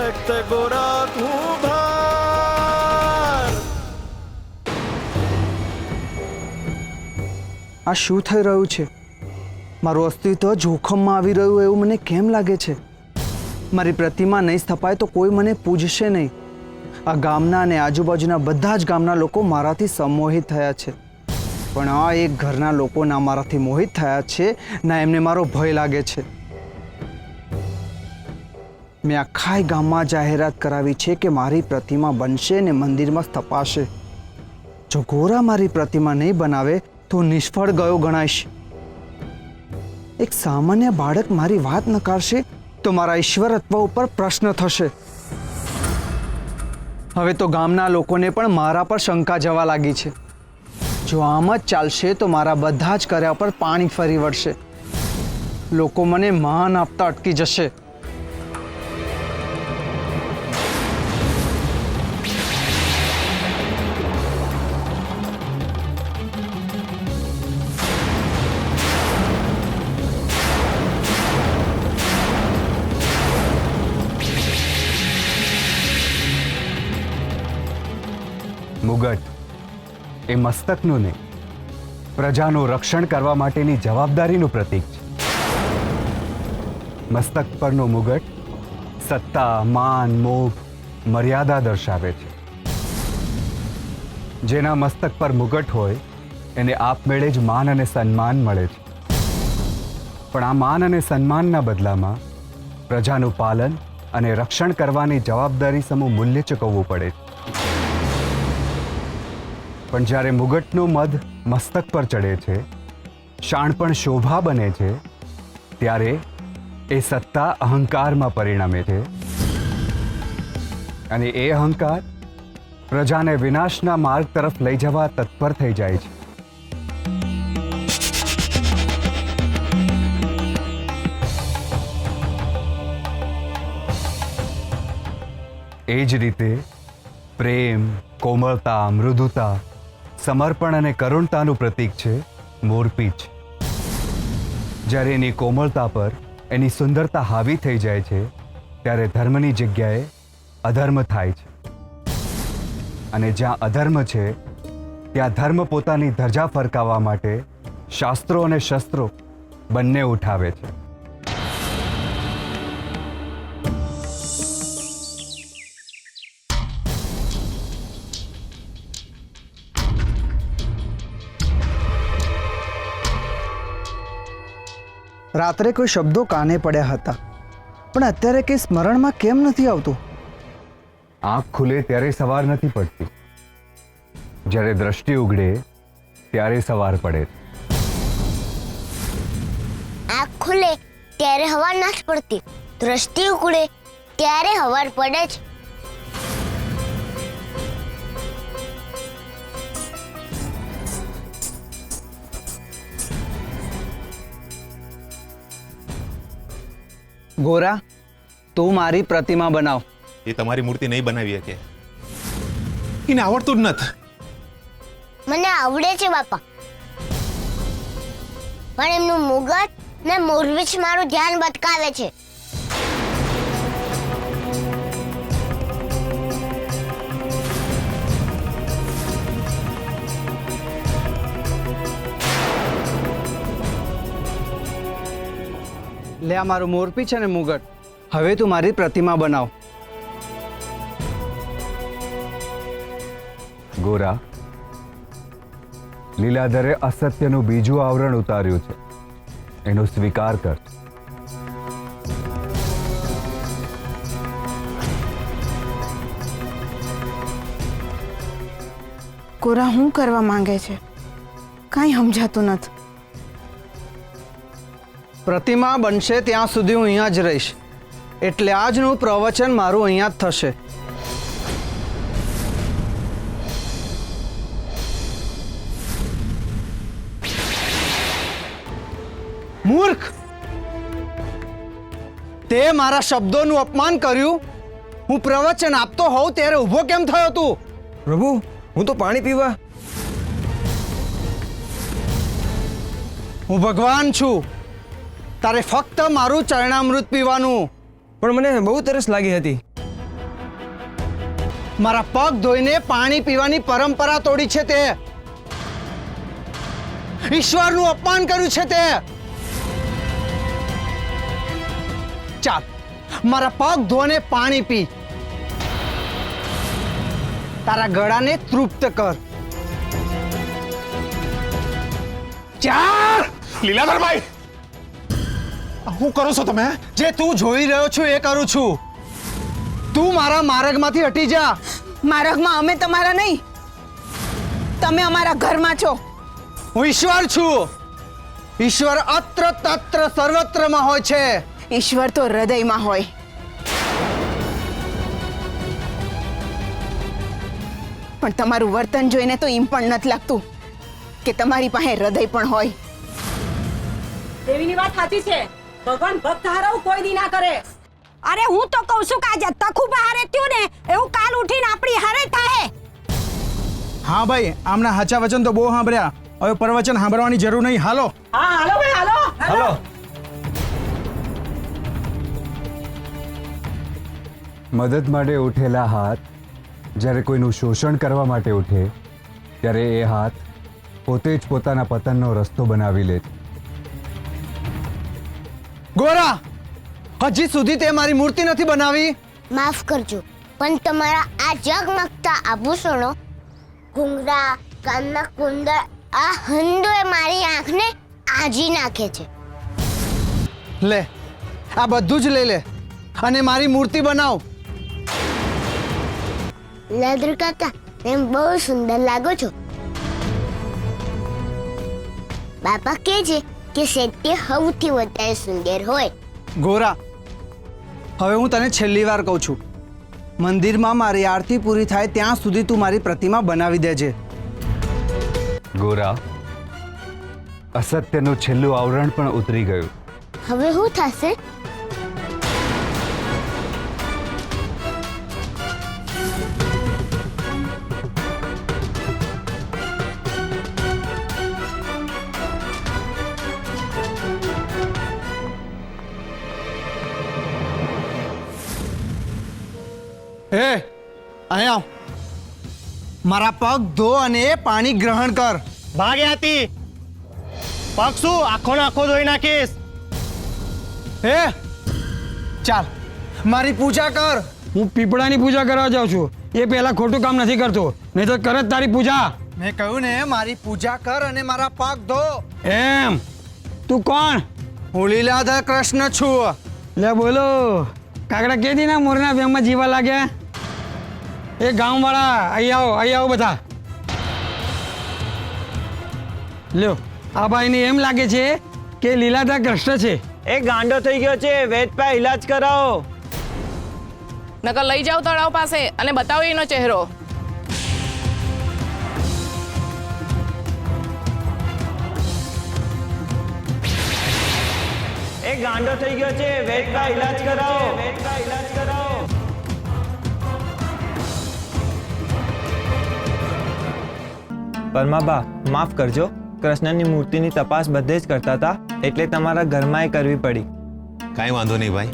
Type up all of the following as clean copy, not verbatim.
ભક્ત ગોરા તું ભાર। આ શું થઈ રહ્યું છે? મારું અસ્તિત્વ જોખમમાં આવી રહ્યું એવું મને કેમ લાગે છે? મારી પ્રતિમા નહીં સ્થપાય તો કોઈ મને પૂજશે નહીં। આ ગામના અને આજુબાજુના બધા જ ગામના લોકો મારાથી સંમોહિત થયા છે, પણ આ એક ઘરના લોકો ના મારાથી મોહિત થયા છે, ના એમને મારો ભય લાગે છે। મેં આખા ગામમાં જાહેરાત કરાવી છે કે મારી પ્રતિમા બનશે ને મંદિરમાં સ્થપાશે। જો ગોરા મારી પ્રતિમા નહીં બનાવે તો નિષ્ફળ ગયો ગણાઈશ। એક સામાન્ય બાળક મારી વાત નકારશે તો મારા ઈશ્વરત્વ ઉપર પ્રશ્ન થશે। હવે તો ગામના લોકોને પણ મારા પર શંકા જવા લાગી છે। જો આમ જ ચાલશે તો મારા બધા જ કર્યા પર પાણી ફરી વળશે। લોકો મને માન આપતા અટકી જશે। મુગટ એ મસ્તકનું નહીં, પ્રજાનું રક્ષણ કરવા માટેની જવાબદારીનું પ્રતીક છે। મસ્તક પરનો મુગટ સત્તા, માન, મોહ, મર્યાદા દર્શાવે છે। જેના મસ્તક પર મુગટ હોય એને આપમેળે જ માન અને સન્માન મળે છે, પણ આ માન અને સન્માનના બદલામાં પ્રજાનું પાલન અને રક્ષણ કરવાની જવાબદારી સમૂહ મૂલ્ય ચૂકવવું પડે છે। પણ જ્યારે મુગટનું મધ મસ્તક પર ચડે છે, શાણપણ શોભા બને છે, ત્યારે એ સત્તા અહંકારમાં પરિણમે છે, અને એ અહંકાર પ્રજાને વિનાશના માર્ગ તરફ લઈ જવા તત્પર થઈ જાય છે। એ જ રીતે પ્રેમ, કોમળતા, મૃદુતા, સમર્પણ અને કરુણતાનું પ્રતીક છે મોરપીંછ। જ્યારે એની કોમળતા પર એની સુંદરતા હાવી થઈ જાય છે, ત્યારે ધર્મની જગ્યાએ અધર્મ થાય છે, અને જ્યાં અધર્મ છે ત્યાં ધર્મ પોતાની ધજા ફરકાવવા માટે શાસ્ત્રો અને શસ્ત્રો બંને ઉઠાવે છે। રાત્રે કોઈ શબ્દો કાને પડ્યા હતા, પણ અત્યારે કંઈ સ્મરણમાં કેમ નથી આવતું? આંખ ખુલે ત્યારે સવાર નથી પડતી, જ્યારે દ્રષ્ટિ ઉઘડે ત્યારે સવાર પડે। આંખ ખુલે ત્યારે હવાર નથી પડતી, દ્રષ્ટિ ઉઘડે ત્યારે હવાર પડે છે। ગોરા, તું મારી પ્રતિમા બનાવ। એ તમારી મૂર્તિ નહીં બનાવી શકે, એને આવડતું જ નથી। મને આવડે છે બાપા, પણ એમનું મુગટ ને મોરપીંછ મારું ધ્યાન ભટકાવે છે। લે આ મારું મોરપીંછ અને મુગટ, હવે તું મારી પ્રતિમા બનાવ। ગોરા, લીલાધરે અસત્યનું બીજું આવરણ ઉતાર્યું છે, એનો સ્વીકાર કર। ગોરા શું કરવા માંગે છે? કાંઈ સમજાતું નથી। પ્રતિમા બનશે ત્યાં સુધી હું અહીંયા જ રહીશ, એટલે આજનું પ્રવચન મારું અહીંયા જ થશે। મૂર્ખ, તે મારા શબ્દોનું અપમાન કર્યું। હું પ્રવચન આપતો હોઉં ત્યારે ઊભો કેમ થયો તું? પ્રભુ, હું તો પાણી પીવા। હું ભગવાન છું, તારે ફક્ત મારું ચરણામૃત પીવાનું। પણ મને બહુ તરસ લાગી હતી। મારા પગ ધોઈને પાણી પીવાની પરંપરા તોડી છે તે, ઈશ્વરનું અપમાન કર્યું છે તે. ચાલ મારા પગ ધોને પાણી પી, તારા ગળાને તૃપ્ત કર. ચાલ. લીલાધરભાઈ, શું કરો છો તમે? જે તું જોઈ રહ્યો છું એ કરું છું. તું મારા માર્ગમાંથી હટી જા. માર્ગમાં અમે તમારા નહીં, તમે અમારા ઘરમાં છો. હું ઈશ્વર છું. ઈશ્વર અત્ર તત્ર સર્વત્રમાં હોય છે. ઈશ્વર તો હૃદયમાં હોય. પણ તમારું વર્તન જોઈને તો એમ પણ નથી લાગતું કે તમારી પાસે હૃદય પણ હોય. દેવીની વાત સાચી છે. ભગવાન ભક્ત હારવ કોઈ દી ના કરે. અરે હું તો કહું છું કે આજે તખું હારે થયું ને એવું કાલ ઉઠીને આપણી હારે થાય. હા ભાઈ, આમના હાચા વચન તો બહુ સાંભળ્યા. હવે પરવચન સાંભળવાની જરૂર નહીં. હાલો. હા હાલો ભાઈ હાલો. હાલો. મદદ માટે ઉઠેલા હાથ જ્યારે કોઈનું શોષણ કરવા માટે ઉઠે ત્યારે એ હાથ પોતે જ પોતાના પતનનો રસ્તો બનાવી લે. ગોરા, હજી સુધી તે મારી મૂર્તિ નથી બનાવી. માફ કરજો, પણ તમારા આ ઝગમગતા આભૂષણો, ઘૂંઘરા, કાનના કુંડળ, આ હંધોએ મારી આંખને આજી નાખે છે. લે, આ બધું જ લઈ લે અને મારી મૂર્તિ બનાવ. લેદર કાકા, તમે બહુ સુંદર લાગો છો. બાપા કહે છે કે શેટ્ટી સૌથી વધારે સુંદર હોય. ગોરા, હવે હું તને છેલ્લી વાર કહું છું, મંદિરમાં મારી આરતી પૂરી થાય ત્યાં સુધી તું મારી પ્રતિમા બનાવી દેજે. ગોરા, અસત્યનું છેલ્લું આવરણ પણ ઉતરી ગયું. હવે શું થશે? હે, અહીંયા આવ. મારા પગ ધો અને પાણી ગ્રહણ કર. ભાગ્યાતી પગ શું આખો ને આખો ધોઈ નાખીશ. હે, ચાલ મારી પૂજા કર. હું પીપળાની પૂજા કરવા જાઉં છું. એ પહેલા ખોટું કામ નથી કરતો, નહીં તો કરે જ તારી પૂજા. મેં કહ્યું ને, મારી પૂજા કર અને મારા પગ ધો. એમ? તું કોણ? હું લીલાધર કૃષ્ણ છું. લે બોલો, કાકડા કે દી ના મોરના વ્યંગમાં જીવા લાગ્યા. એ ગામવાળા અહીં આવો બધા. લ્યો, આ ભાઈને એમ લાગે છે કે લીલાધર કૃષ્ણ છે. એ ગાંડો થઈ ગયો છે, વેદપા ઈલાજ કરાવો. નકર લઈ જાઓ તળાવ પાસે અને બતાવો એનો ચહેરો. એ ગાંડો થઈ ગયો છે, વેદપા ઈલાજ કરાવો. વેદપા ઈલાજ કરાવો. પરમાબા, માફ કરજો. કૃષ્ણની મૂર્તિની તપાસ બધે જ કરતા હતા, એટલે તમારા ઘરમાં કરવી પડી. કાંઈ વાંધો નહીં ભાઈ.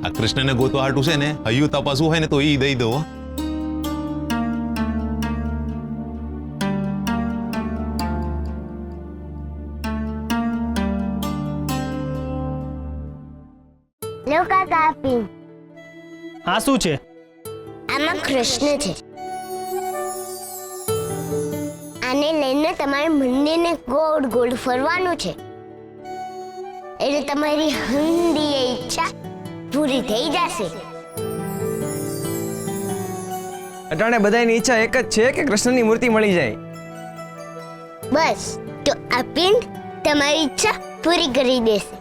આ કૃષ્ણને ગોતવા હાટું છે ને, હૈયું તપાસવું હોય ને તો ઈ દઈ દો. લો કાકા, આપી. આ શું છે? આમાં કૃષ્ણ છે. આને લઈને તમારે મંદિરને ગોળ ગોળ ફરવાનું છે, એટલે તમારી હંધી ઈચ્છા પૂરી થઈ જશે. અટાણે બધાની ઈચ્છા એક જ છે કે કૃષ્ણની મૂર્તિ મળી જાય. બસ, તો આ પિંડ તમારી ઈચ્છા પૂરી કરી દેશે.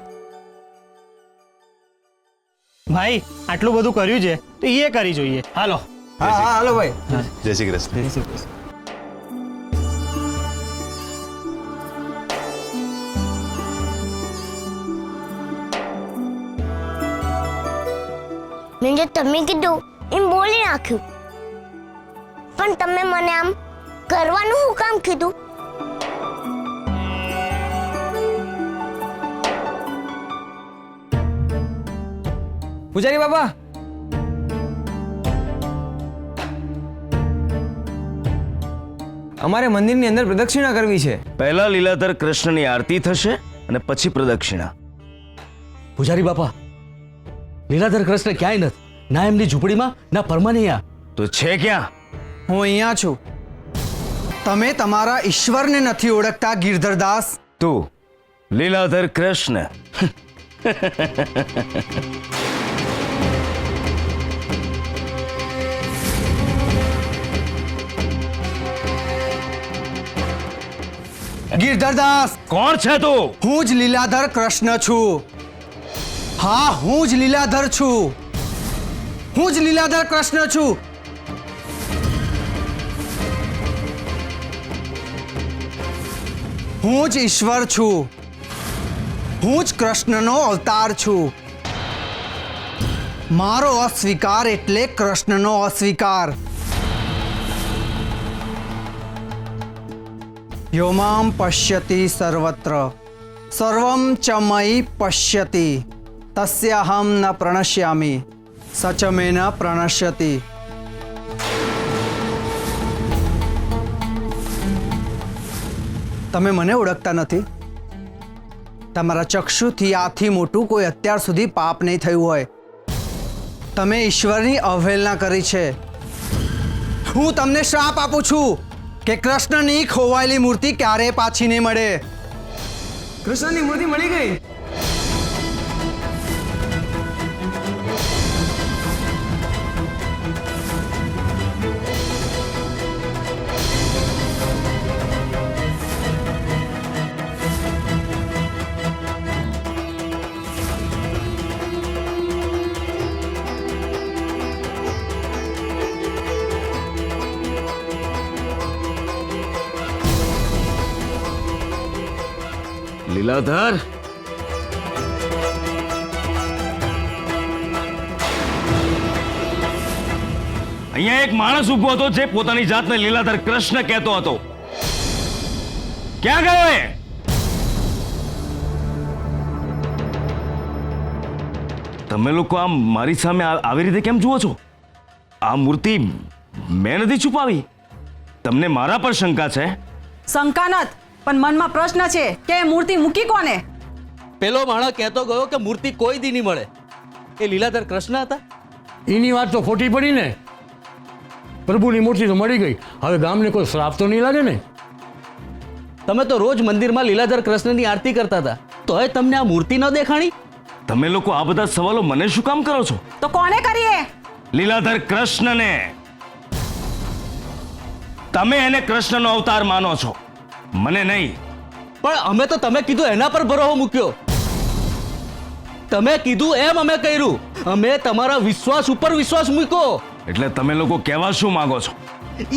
ભાઈ, આટલું બધું કર્યું છે તો એ કરી જોઈએ. હાલો. હા હા, હાલો ભાઈ. જય શ્રી કૃષ્ણ. મેં જો તમે કીધું એમ બોલી નાખ્યું, પણ તમે મને આમ કરવાનું શું કામ કીધું? પૂજારી બાબા, અમારે મંદિરની અંદર પ્રદક્ષિણા કરવી છે. પહેલા લીલાધર કૃષ્ણની આરતી થશે અને પછી પ્રદક્ષિણા. પૂજારી બાપા, લીલાધર કૃષ્ણ ક્યાંય નથી, ના એમની ઝૂંપડીમાં ના પરમાનૈયા. તો છે ક્યાં? હું અહીંયા છું. તમે તમારા ઈશ્વરને નથી ઓળખતા ગિરધરદાસ? તું લીલાધર કૃષ્ણ. ગિરધરદાસ, કોણ છે તું? હું જ લીલાધર કૃષ્ણ છું. હા, હું જ લીલાધર છું. હું જ લીલાધર કૃષ્ણ છું. હું જ ઈશ્વર છું. હું જ કૃષ્ણનો અવતાર છું. મારો અસ્વીકાર એટલે કૃષ્ણનો અસ્વીકાર. યોમામ પશ્યતિ સર્વત્ર સર્વમ ચ મયી પશ્યતિ તસ્યાહમ ન પ્રણશ્યામિ સચ મે ન પ્રણશ્યતિ. તમે મને ઓળખતા નથી? તમારા ચક્ષુથી આથી મોટું કોઈ અત્યાર સુધી પાપ નહીં થયું હોય. તમે ઈશ્વરની અવહેલના કરી છે. હું તમને શ્રાપ આપું છું કે કૃષ્ણની ખોવાયેલી મૂર્તિ ક્યારે પાછી નહીં મળે. કૃષ્ણની મૂર્તિ મળી ગઈ. લીલાધર, અહીંયા એક માણસ ઉભો હતો જે પોતાની જાતને લીલાધર કૃષ્ણ કહેતો હતો. ક્યાં ગયો એ? તમે લોકો આમ મારી સામે આવી રીતે કેમ જુઓ છો? આ મૂર્તિ મેં નથી છુપાવી. તમને મારા પર શંકા છે? શંકા નથી, પણ મનમાં પ્રશ્ન છે કે એ મૂર્તિ મૂકી કોને? પેલો માણસ કહેતો ગયો કે મૂર્તિ કોઈ દી નહીં મળે. એ લીલાધર કૃષ્ણ હતા. એની વાત તો ખોટી પડી ને. પ્રભુની મૂર્તિ તો મળી ગઈ, હવે ગામને કોઈ શ્રાપ તો નહીં લાગે ને? તમે તો રોજ મંદિરમાં લીલાધર કૃષ્ણની આરતી કરતા હતા, તોય તમને આ મૂર્તિ ન દેખાણી? તમે લોકો આ બધા સવાલો મને શું કામ કરો છો? તો કોને કરીએ? લીલાધર કૃષ્ણને. તમે એને કૃષ્ણનો અવતાર માનો છો, મને નહીં. પણ અમે તો તમે કીધું એના પર ભરોસો મૂક્યો. તમે કીધું એમ અમે કર્યું. અમે તમારા વિશ્વાસ ઉપર વિશ્વાસ મૂક્યો. એટલે તમે લોકો કહેવા શું માંગો છો?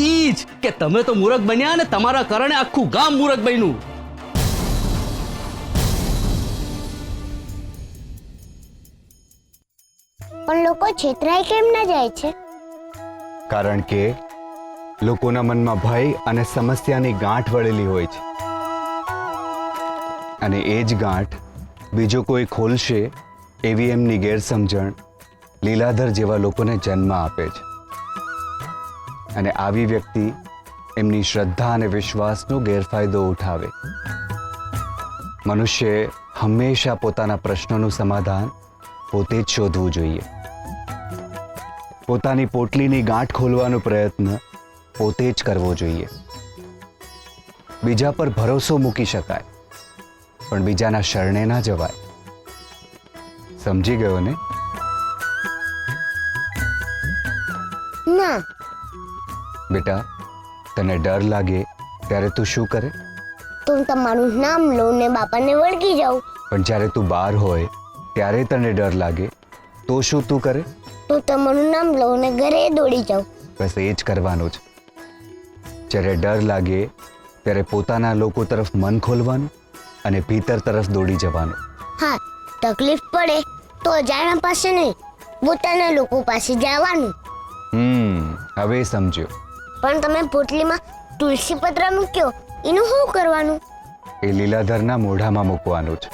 ઈ જ કે તમે તો મૂરખ બન્યા અને તમારા કારણે આખું ગામ મૂરખ બન્યું. પણ લોકો છેતરાઈ કેમ ના જાય છે? કારણ કે લોકોના મનમાં ભય અને સમસ્યાની ગાંઠ વળેલી હોય છે, અને એ જ ગાંઠ બીજો કોઈ ખોલશે એવી એમની ગેરસમજણ લીલાધર જેવા લોકોને જન્મ આપે છે. અને આવી વ્યક્તિ એમની શ્રદ્ધા અને વિશ્વાસનો ગેરફાયદો ઉઠાવે. મનુષ્યએ હંમેશા પોતાના પ્રશ્નોનું સમાધાન પોતે જ શોધવું જોઈએ. પોતાની પોટલીની ગાંઠ ખોલવાનો પ્રયત્ન પોતે જ કરવો જોઈએ. બીજા પર ભરોસો મૂકી શકાય, પણ બીજાના શરણે ના જવાય. સમજી ગયો ને? ના. બેટા, તને ડર લાગે ત્યારે તું શું કરે? તો હું તમારું નામ લઉં ને બાપાને વળગી જાઉં. પણ જ્યારે તું બહાર હોય ત્યારે તને ડર લાગે તો શું તું કરે? તો તમારું નામ લઉં ને ઘરે દોડી જાઉં. બસ એ જ કરવાનું છે. જ્યારે ડર લાગે ત્યારે પોતાના લોકો તરફ મન ખોલવાનું અને ભીતર તરફ દોડી જવાનું. હા, તકલીફ પડે તો અજાણ્યા પાસે નહીં, પોતાના લોકો પાસે જવાનું. હવે સમજ્યો. પણ તમે પોટલીમાં તુલસી પત્ર મૂક્યો, એનું શું કરવાનું? એ લીલાધરના મોઢામાં મૂકવાનું છે.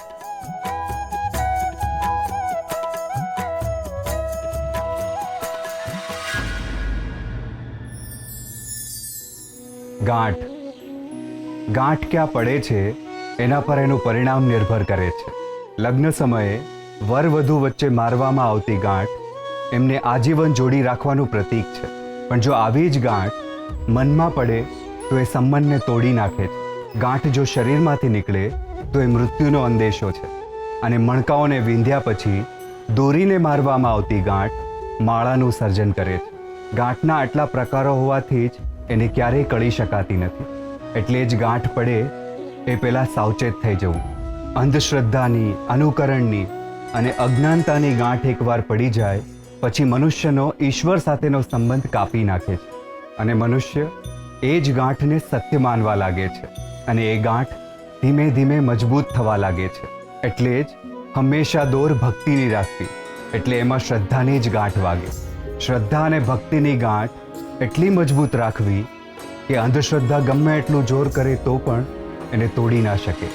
ગાંઠ ગાંઠ ક્યાં પડે છે એના પર એનું પરિણામ નિર્ભર કરે છે. લગ્ન સમયે વર વધુ વચ્ચે મારવામાં આવતી ગાંઠ એમને આજીવન જોડી રાખવાનું પ્રતીક છે. પણ જો આવી જ ગાંઠ મનમાં પડે તો એ સંબંધને તોડી નાખે છે. ગાંઠ જો શરીરમાંથી નીકળે તો એ મૃત્યુનો અંદેશો છે. અને મણકાઓને વીંધ્યા પછી દોરીને મારવામાં આવતી ગાંઠ માળાનું સર્જન કરે છે. ગાંઠના આટલા પ્રકારો હોવાથી જ એને ક્યારેય કળી શકાતી નથી. એટલે જ ગાંઠ પડે એ પહેલાં સાવચેત થઈ જવું. અંધશ્રદ્ધાની, અનુકરણની અને અજ્ઞાનતાની ગાંઠ એકવાર પડી જાય પછી મનુષ્યનો ઈશ્વર સાથેનો સંબંધ કાપી નાખે છે. અને મનુષ્ય એ જ ગાંઠને સત્ય માનવા લાગે છે. અને એ ગાંઠ ધીમે ધીમે મજબૂત થવા લાગે છે. એટલે જ હંમેશા દોર ભક્તિની રાખવી, એટલે એમાં શ્રદ્ધાની જ ગાંઠ વાગે. શ્રદ્ધા અને ભક્તિની ગાંઠ એટલી મજબૂત રાખવી કે અંધશ્રદ્ધા ગમે એટલું જોર કરે તો પણ એને તોડી ના શકે.